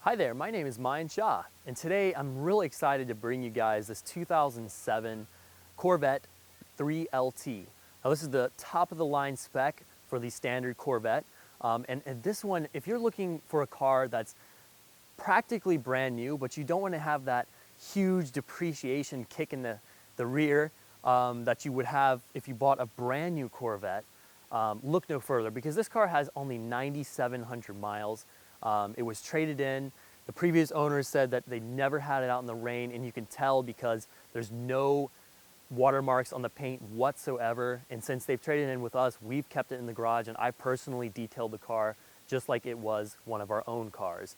Hi there, my name is Mayan Shah, and today I'm really excited to bring you guys this 2007 Corvette 3LT. Now this is the top of the line spec for the standard Corvette, and this one, if you're looking for a car that's practically brand new, but you don't want to have that huge depreciation kick in the rear that you would have if you bought a brand new Corvette, look no further, because this car has only 9,700 miles. It was traded in. The previous owners said that they never had it out in the rain, and you can tell because there's no watermarks on the paint whatsoever. And since they've traded in with us, we've kept it in the garage, and I personally detailed the car just like it was one of our own cars.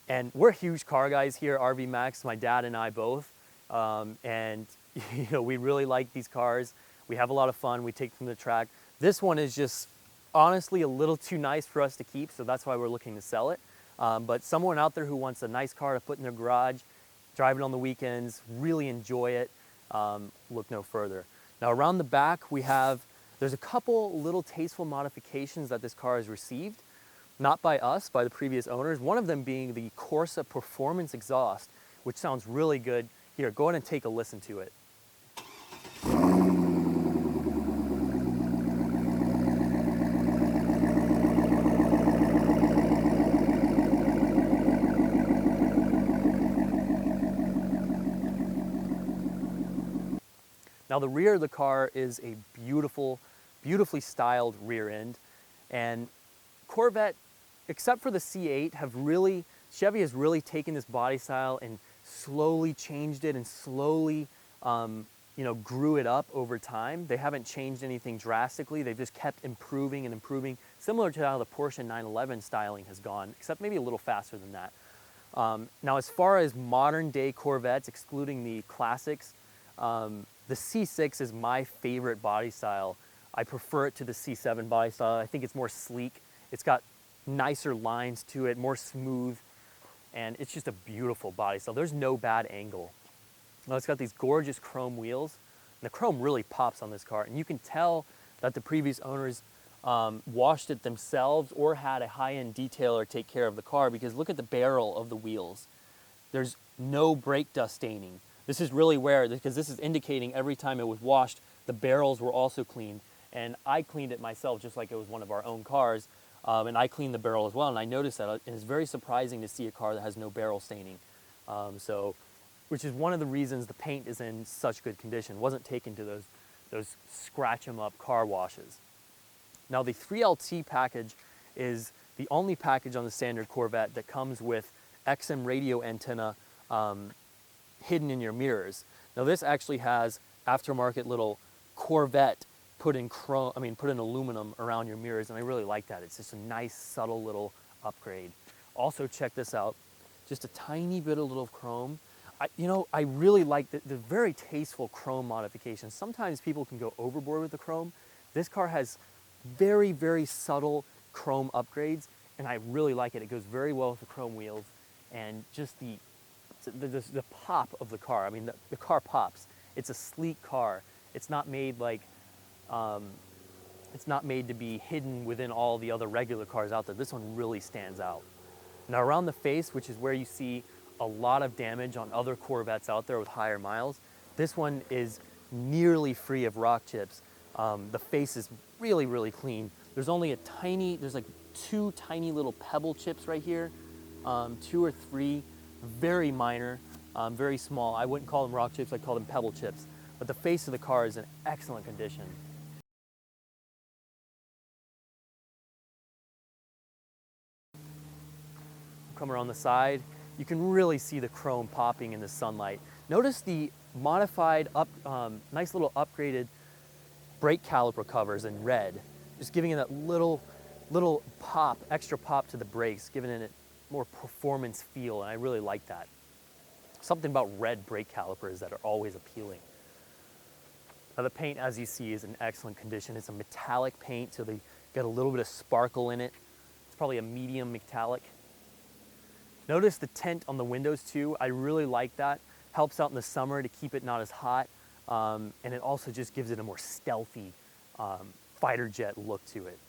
And we're huge car guys here at RV Max, my dad and I both. And we really like these cars. We have a lot of fun. We take them to the track. This one is just honestly a little too nice for us to keep, so that's why we're looking to sell it. But someone out there who wants a nice car to put in their garage, drive it on the weekends, really enjoy it, look no further. Now around the back there's a couple little tasteful modifications that this car has received, not by us, by the previous owners. One of them being the Corsa Performance exhaust, which sounds really good. Here, go ahead and take a listen to it. Now the rear of the car is a beautifully styled rear end, and Corvette, except for the C8, Chevy has really taken this body style and slowly changed it and slowly grew it up over time. They haven't changed anything drastically. They've just kept improving and improving, similar to how the Porsche 911 styling has gone, except maybe a little faster than that. Now as far as modern day Corvettes, excluding the classics, the C6 is my favorite body style. I prefer it to the C7 body style. I think it's more sleek. It's got nicer lines to it, more smooth, and it's just a beautiful body style. There's no bad angle. Now it's got these gorgeous chrome wheels, and the chrome really pops on this car, and you can tell that the previous owners washed it themselves or had a high-end detailer take care of the car, because look at the barrel of the wheels. There's no brake dust staining. This is really rare, because this is indicating every time it was washed, the barrels were also cleaned. And I cleaned it myself just like it was one of our own cars. And I cleaned the barrel as well, and I noticed that. And it's very surprising to see a car that has no barrel staining. Which is one of the reasons the paint is in such good condition. It wasn't taken to those scratch 'em up car washes. Now the 3LT package is the only package on the standard Corvette that comes with XM radio antenna hidden in your mirrors. Now this actually has aftermarket little Corvette put in aluminum around your mirrors, and I really like that. It's just a nice subtle little upgrade. Also check this out, just a tiny bit of little chrome. I really like the very tasteful chrome modifications. Sometimes people can go overboard with the chrome. This car has very, very subtle chrome upgrades, and I really like it. It goes very well with the chrome wheels, and just the pop of the car. I mean, the car pops. It's a sleek car. It's not made it's not made to be hidden within all the other regular cars out there. This one really stands out. Now around the face, which is where you see a lot of damage on other Corvettes out there with higher miles, this one is nearly free of rock chips. The face is really, really clean. There's only there's like 2 tiny little pebble chips right here, 2 or 3, very minor, very small. I wouldn't call them rock chips, I'd call them pebble chips. But the face of the car is in excellent condition. Come around the side, you can really see the chrome popping in the sunlight. Notice the modified, nice little upgraded brake caliper covers in red, just giving it that little pop, extra pop to the brakes, giving it more performance feel, and I really like that. Something about red brake calipers that are always appealing. Now the paint, as you see, is in excellent condition. It's a metallic paint, so they got a little bit of sparkle in it. It's probably a medium metallic. Notice the tint on the windows too. I really like that. Helps out in the summer to keep it not as hot, and it also just gives it a more stealthy fighter jet look to it.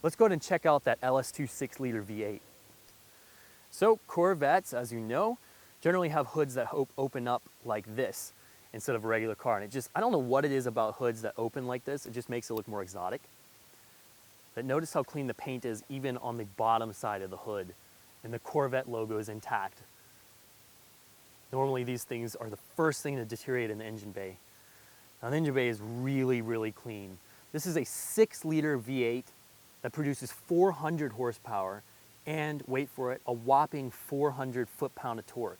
Let's go ahead and check out that LS2 6-liter V8. So Corvettes, as you know, generally have hoods that open up like this instead of a regular car. And it just, I don't know what it is about hoods that open like this. It just makes it look more exotic. But notice how clean the paint is even on the bottom side of the hood. And the Corvette logo is intact. Normally these things are the first thing to deteriorate in the engine bay. Now the engine bay is really, really clean. This is a 6-liter V8 that produces 400 horsepower and, wait for it, a whopping 400 foot-pound of torque.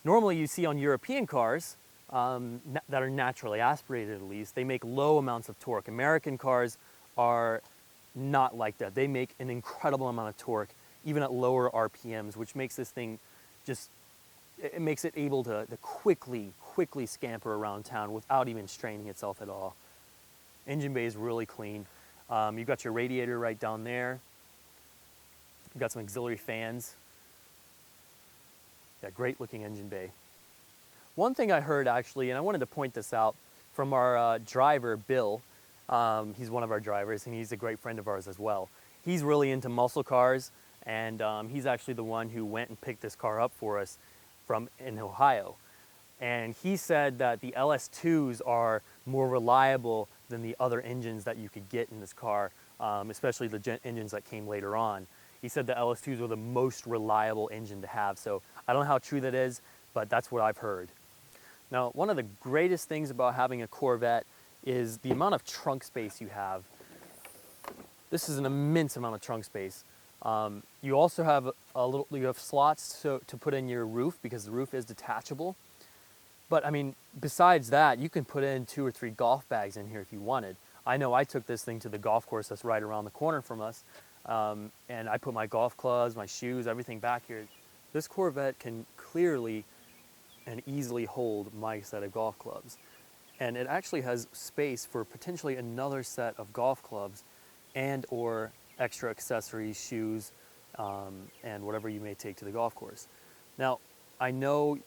Normally you see on European cars that are naturally aspirated, at least, they make low amounts of torque. American cars are not like that. They make an incredible amount of torque even at lower RPMs, which makes this thing just, it makes it able to quickly scamper around town without even straining itself at all. Engine bay is really clean. You've got your radiator right down there. You've got some auxiliary fans. Yeah, great looking engine bay. One thing I heard actually, and I wanted to point this out from our driver, Bill. He's one of our drivers and he's a great friend of ours as well. He's really into muscle cars, and he's actually the one who went and picked this car up for us in Ohio. And he said that the LS2s are more reliable than the other engines that you could get in this car, especially the engines that came later on. He said the LS2s were the most reliable engine to have. So I don't know how true that is, but that's what I've heard. Now, one of the greatest things about having a Corvette is the amount of trunk space you have. This is an immense amount of trunk space. You also have you have slots to put in your roof because the roof is detachable. But I mean, besides that, you can put in 2 or 3 golf bags in here if you wanted. I know I took this thing to the golf course that's right around the corner from us, and I put my golf clubs, my shoes, everything back here. This Corvette can clearly and easily hold my set of golf clubs. And it actually has space for potentially another set of golf clubs and or extra accessories, shoes, and whatever you may take to the golf course. Now, I know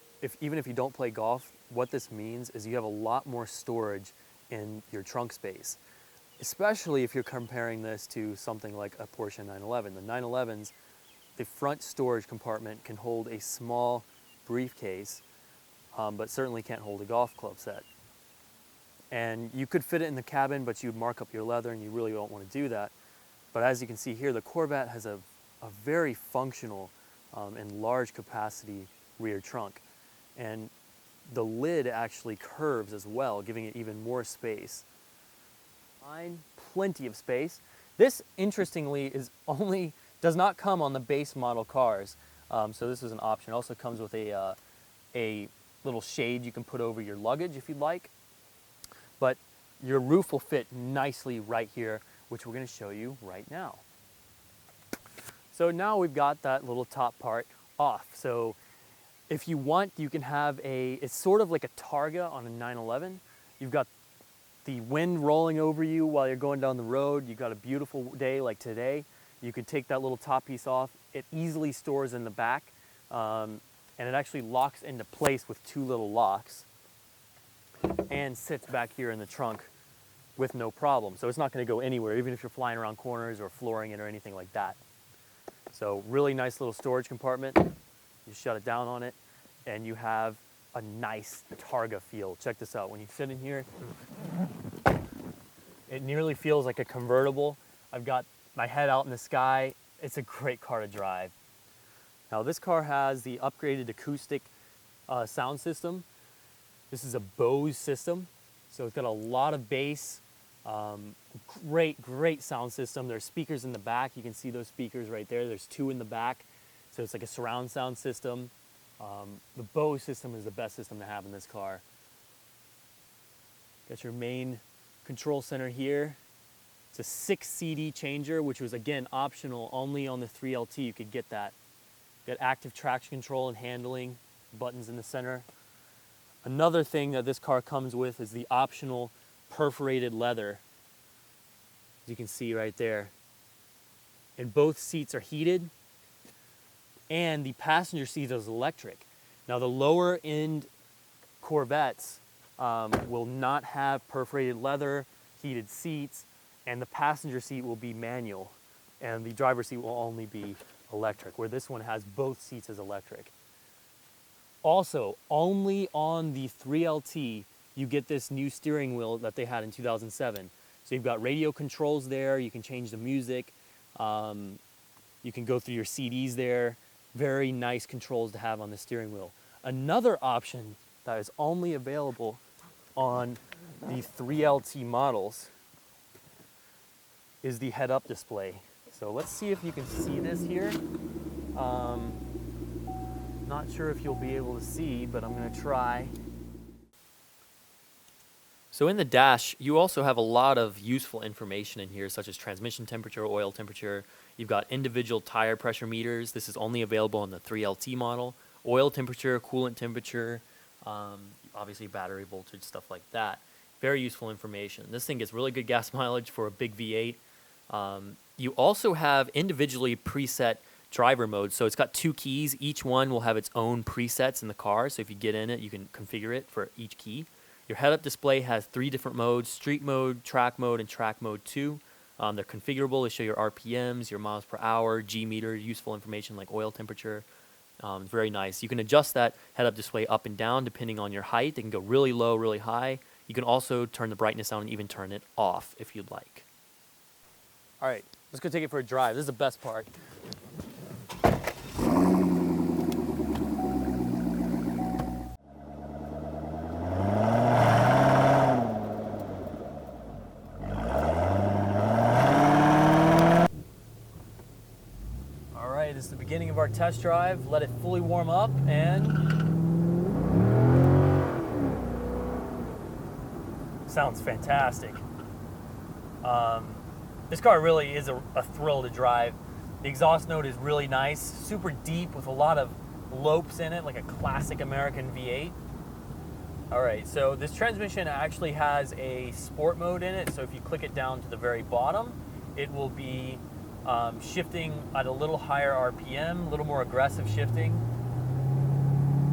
even if you don't play golf, what this means is you have a lot more storage in your trunk space, especially if you're comparing this to something like a Porsche 911. The 911s, the front storage compartment can hold a small briefcase, but certainly can't hold a golf club set. And you could fit it in the cabin, but you'd mark up your leather and you really don't want to do that. But as you can see here, the Corvette has a very functional and large capacity rear trunk. And the lid actually curves as well, giving it even more space. Plenty of space. This, interestingly, does not come on the base model cars. So this is an option. It also comes with a little shade you can put over your luggage if you'd like. But your roof will fit nicely right here, which we're going to show you right now. So now we've got that little top part off. So if you want, you can have it's sort of like a Targa on a 911. You've got the wind rolling over you while you're going down the road. You've got a beautiful day like today. You can take that little top piece off. It easily stores in the back, and it actually locks into place with 2 little locks and sits back here in the trunk with no problem. So it's not going to go anywhere, even if you're flying around corners or flooring it or anything like that. So really nice little storage compartment. You shut it down on it, and you have a nice Targa feel. Check this out. When you sit in here, it nearly feels like a convertible. I've got my head out in the sky. It's a great car to drive. Now this car has the upgraded acoustic sound system. This is a Bose system, so it's got a lot of bass. Great sound system. There's speakers in the back. You can see those speakers right there. There's 2 in the back, so it's like a surround sound system. The Bose system is the best system to have in this car. Got your main control center here. It's a 6 CD changer, which was again optional. Only on the 3LT you could get that. Got active traction control and handling, buttons in the center. Another thing that this car comes with is the optional perforated leather, as you can see right there. And both seats are heated, and the passenger seat is electric. Now the lower end Corvettes will not have perforated leather, heated seats, and the passenger seat will be manual, and the driver's seat will only be electric, where this one has both seats as electric. Also, only on the 3LT, you get this new steering wheel that they had in 2007. So you've got radio controls there, you can change the music, you can go through your CDs there. Very nice controls to have on the steering wheel. Another option that is only available on the 3LT models is the head-up display. So let's see if you can see this here. Not sure if you'll be able to see, but I'm gonna try. So in the dash, you also have a lot of useful information in here, such as transmission temperature, oil temperature. You've got individual tire pressure meters. This is only available on the 3LT model. Oil temperature, coolant temperature, obviously battery voltage, stuff like that. Very useful information. This thing gets really good gas mileage for a big V8. You also have individually preset driver modes. So it's got 2 keys. Each one will have its own presets in the car. So if you get in it, you can configure it for each key. Your head-up display has 3 different modes: street mode, track mode, and track mode 2. They're configurable. They show your RPMs, your miles per hour, G meter, useful information like oil temperature. Very nice. You can adjust that head-up display up and down depending on your height. It can go really low, really high. You can also turn the brightness down and even turn it off if you'd like. All right, let's go take it for a drive. This is the best part. This is the beginning of our test drive. Let it fully warm up and sounds fantastic. This car really is a thrill to drive. The exhaust note is really nice, super deep with a lot of lopes in it, like a classic American V8. All right, so this transmission actually has a sport mode in it. So if you click it down to the very bottom, it will be shifting at a little higher RPM, a little more aggressive shifting.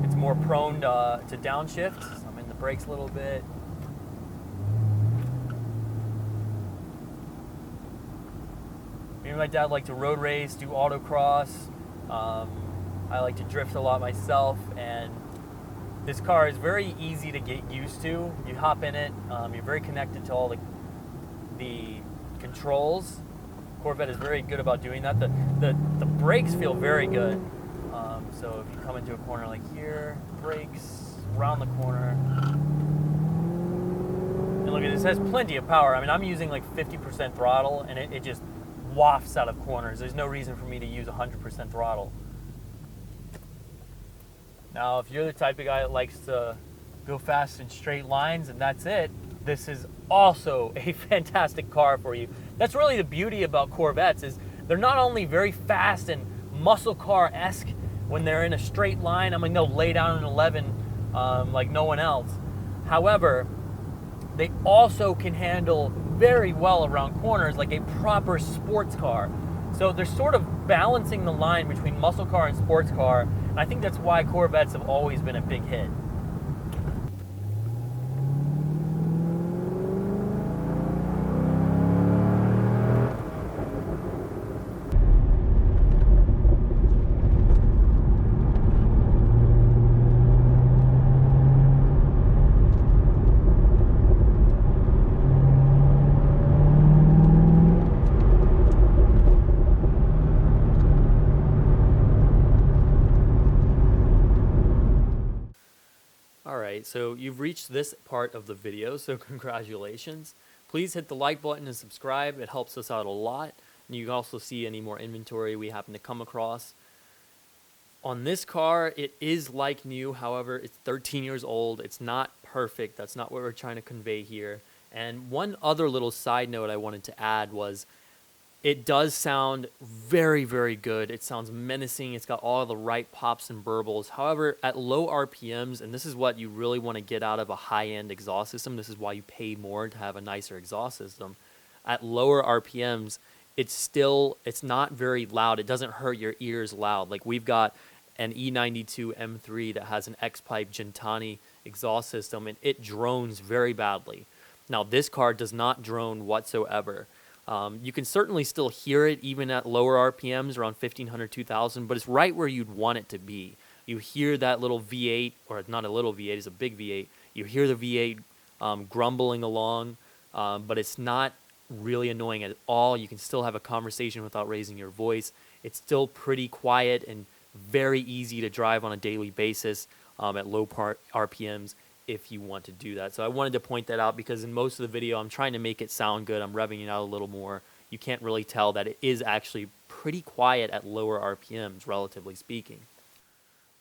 It's more prone to downshift. So I'm in the brakes a little bit. Me and my dad like to road race, do autocross. I like to drift a lot myself, and this car is very easy to get used to. You hop in it, you're very connected to all the controls. Corvette is very good about doing that. The brakes feel very good. So if you come into a corner like here, brakes, around the corner. And look at this, it has plenty of power. I mean, I'm using like 50% throttle and it just wafts out of corners. There's no reason for me to use 100% throttle. Now, if you're the type of guy that likes to go fast in straight lines and that's it, this is also a fantastic car for you. That's really the beauty about Corvettes, is they're not only very fast and muscle car-esque when they're in a straight line. I mean, they'll lay down an 11 like no one else. However, they also can handle very well around corners like a proper sports car. So they're sort of balancing the line between muscle car and sports car. And I think that's why Corvettes have always been a big hit. Alright, so you've reached this part of the video, so congratulations. Please hit the like button and subscribe. It helps us out a lot. And you can also see any more inventory we happen to come across. On this car, it is like new. However, it's 13 years old. It's not perfect. That's not what we're trying to convey here. And one other little side note I wanted to add was it does sound very, very good. It sounds menacing. It's got all the right pops and burbles. However, at low RPMs, and this is what you really want to get out of a high-end exhaust system, this is why you pay more to have a nicer exhaust system. At lower RPMs, it's not very loud. It doesn't hurt your ears loud. Like we've got an E92 M3 that has an X-Pipe Gentani exhaust system, and it drones very badly. Now, this car does not drone whatsoever. You can certainly still hear it even at lower RPMs, around 1500, 2000, but it's right where you'd want it to be. You hear that little V8, or not a little V8, it's a big V8. You hear the V8 grumbling along, but it's not really annoying at all. You can still have a conversation without raising your voice. It's still pretty quiet and very easy to drive on a daily basis at low RPMs if you want to do that. So I wanted to point that out because in most of the video I'm trying to make it sound good. I'm revving it out a little more. You can't really tell that it is actually pretty quiet at lower RPMs, relatively speaking.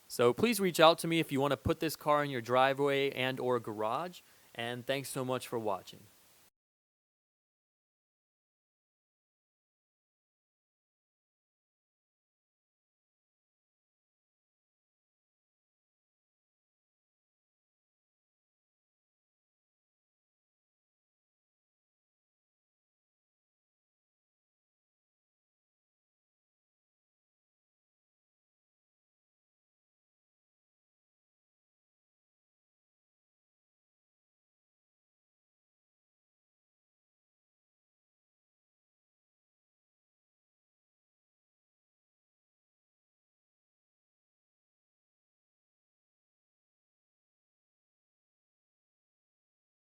So please reach out to me if you want to put this car in your driveway and or garage. And thanks so much for watching.